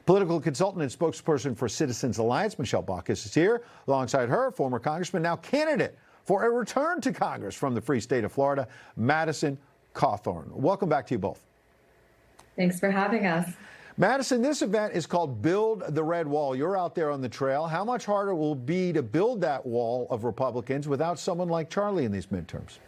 Political consultant and spokesperson for Citizens Alliance, Michelle Backus, is here. Alongside her, former congressman, now candidate for a return to Congress from the free state of Florida, Madison Cawthorn. Welcome back to you both. Thanks for having us. Madison, this event is called Build the Red Wall. You're out there on the trail. How much harder will it be to build that wall of Republicans without someone like Charlie in these midterms?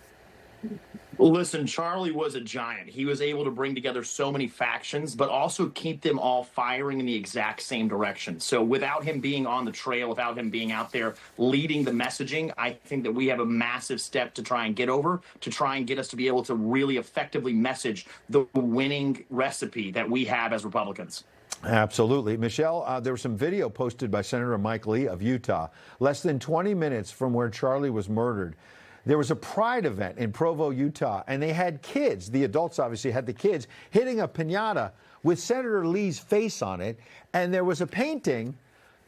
Listen, Charlie was a giant. He was able to bring together so many factions, but also keep them all firing in the exact same direction. So without him being on the trail, without him being out there leading the messaging, I think that we have a massive step to try and get over, to try and get us to be able to really effectively message the winning recipe that we have as Republicans. Absolutely. Michelle, there was some video posted by Senator Mike Lee of Utah, less than 20 minutes from where Charlie was murdered. There was a pride event in Provo, Utah, and they had kids, the adults obviously had the kids, hitting a piñata with Senator Lee's face on it, and there was a painting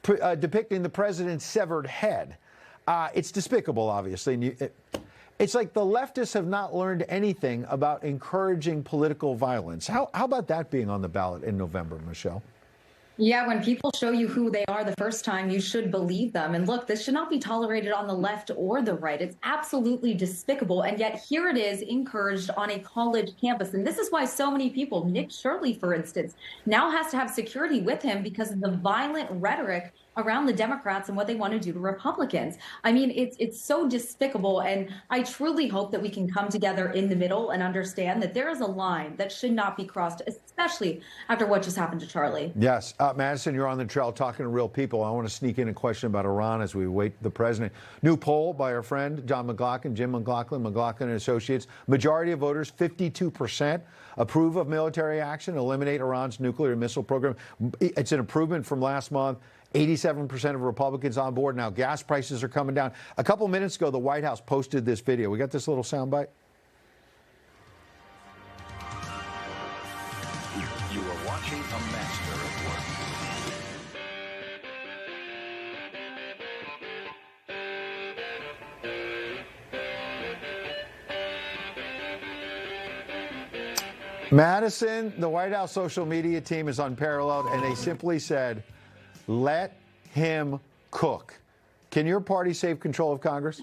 depicting the president's severed head. It's despicable, obviously. It's like the leftists have not learned anything about encouraging political violence. How about that being on the ballot in November, Michelle? Yeah, when people show you who they are the first time, you should believe them. And look, this should not be tolerated on the left or the right. It's absolutely despicable. And yet here it is encouraged on a college campus. And this is why so many people, Nick Shirley, for instance, now has to have security with him because of the violent rhetoric around the Democrats and what they want to do to Republicans. I mean, it's so despicable. And I truly hope that we can come together in the middle and understand that there is a line that should not be crossed, especially after what just happened to Charlie. Yes. Madison, you're on the trail talking to real people. I want to sneak in a question about Iran as we wait the president. New poll by our friend John McLaughlin, Jim McLaughlin, McLaughlin and Associates. Majority of voters, 52%, approve of military action, eliminate Iran's nuclear missile program. It's an improvement from last month. 87% of Republicans on board. Now gas prices are coming down. A couple minutes ago, the White House posted this video. We got this little soundbite. You are watching a master at work. Madison, the White House social media team is unparalleled, and they simply said, let him cook. Can your party save control of Congress?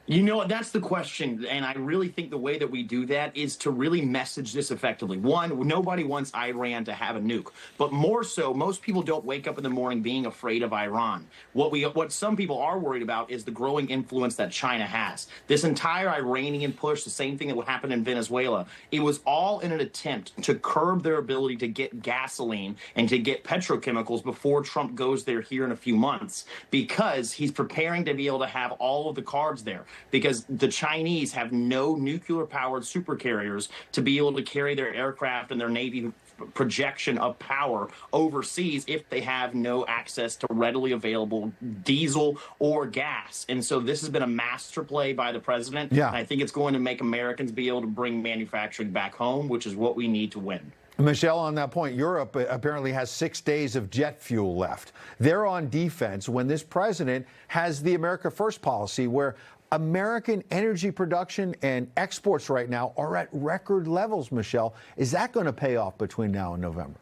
You know, that's the question, and I really think the way that we do that is to really message this effectively. One, nobody wants Iran to have a nuke, but more so, most people don't wake up in the morning being afraid of Iran. What some people are worried about is the growing influence that China has. This entire Iranian push, the same thing that would happen in Venezuela, it was all in an attempt to curb their ability to get gasoline and to get petrochemicals before Trump goes there here in a few months, because he's preparing to be able to have all of the cards there. Because the Chinese have no nuclear-powered supercarriers to be able to carry their aircraft and their Navy projection of power overseas if they have no access to readily available diesel or gas. And so this has been a master play by the president. Yeah. And I think it's going to make Americans be able to bring manufacturing back home, which is what we need to win. Michelle, on that point, Europe apparently has 6 days of jet fuel left. They're on defense when this president has the America First policy, where American energy production and exports right now are at record levels, Michelle. Is that going to pay off between now and November?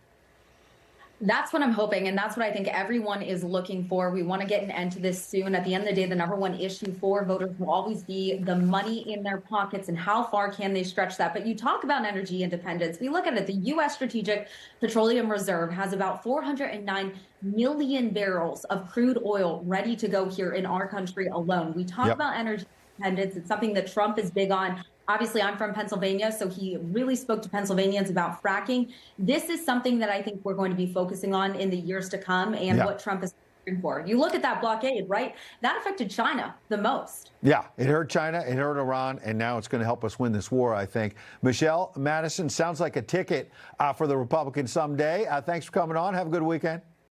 That's what I'm hoping, and that's what I think everyone is looking for. We want to get an end to this soon. At the end of the day, the number one issue for voters will always be the money in their pockets and how far can they stretch that. But you talk about energy independence. We look at it. The U.S. Strategic Petroleum Reserve has about 409 million barrels of crude oil ready to go here in our country alone. We talk about energy independence. It's something that Trump is big on. Obviously, I'm from Pennsylvania, so he really spoke to Pennsylvanians about fracking. This is something that I think we're going to be focusing on in the years to come, and what Trump is looking for. You look at that blockade, right? That affected China the most. Yeah, it hurt China, it hurt Iran, and now it's going to help us win this war, I think. Michelle, Madison, sounds like a ticket for the Republicans someday. Thanks for coming on. Have a good weekend.